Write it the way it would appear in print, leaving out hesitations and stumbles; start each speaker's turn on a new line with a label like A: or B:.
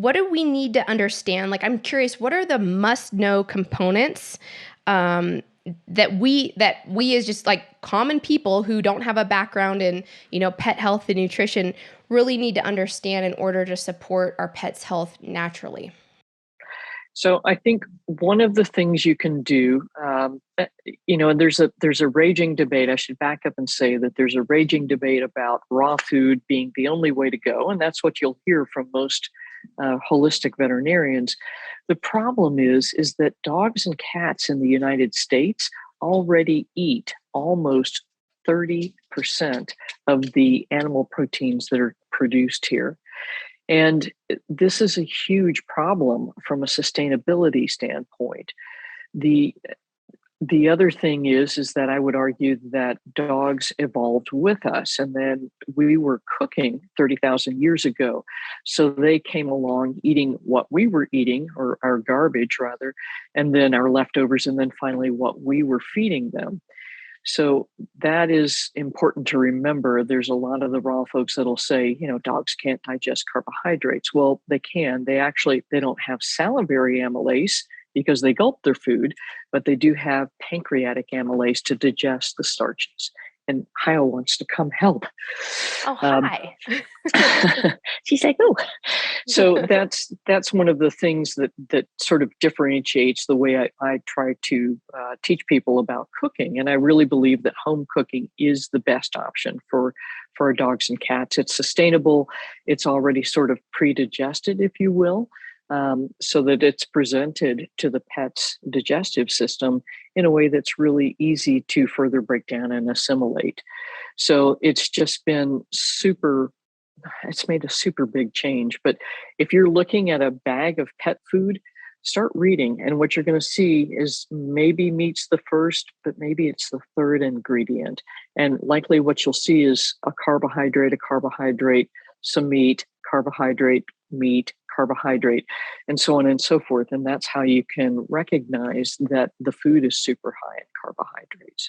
A: what do we need to understand? Like, I'm curious, what are the must-know components um, that we as just like common people who don't have a background in, pet health and nutrition really need to understand in order to support our pets' health naturally?
B: So I think one of the things you can do, and there's a raging debate. I should back up and say that there's a raging debate about raw food being the only way to go, and that's what you'll hear from most holistic veterinarians. The problem is that dogs and cats in the United States already eat almost 30% of the animal proteins that are produced here. And this is a huge problem from a sustainability standpoint. The the other thing is that I would argue that dogs evolved with us, and then we were cooking 30,000 years ago. So they came along eating what we were eating, or our garbage rather, and then our leftovers, and then finally what we were feeding them. So that is important to remember. There's a lot of the raw folks that'll say, dogs can't digest carbohydrates. Well, they can. They don't have salivary amylase because they gulp their food, but they do have pancreatic amylase to digest the starches. And Hio wants to come help.
A: Oh,
B: Um,
A: hi.
B: she's like, oh, so that's one of the things that sort of differentiates the way I try to teach people about cooking. And I really believe that home cooking is the best option for our dogs and cats. It's sustainable. It's already sort of pre-digested, if you will, so that it's presented to the pet's digestive system in a way that's really easy to further break down and assimilate. So it's just been it's made a super big change. But if you're looking at a bag of pet food, start reading. And what you're going to see is maybe meat's the first, but maybe it's the third ingredient. And likely what you'll see is a carbohydrate, some meat, carbohydrate, meat, carbohydrate, and so on and so forth. And that's how you can recognize that the food is super high in carbohydrates.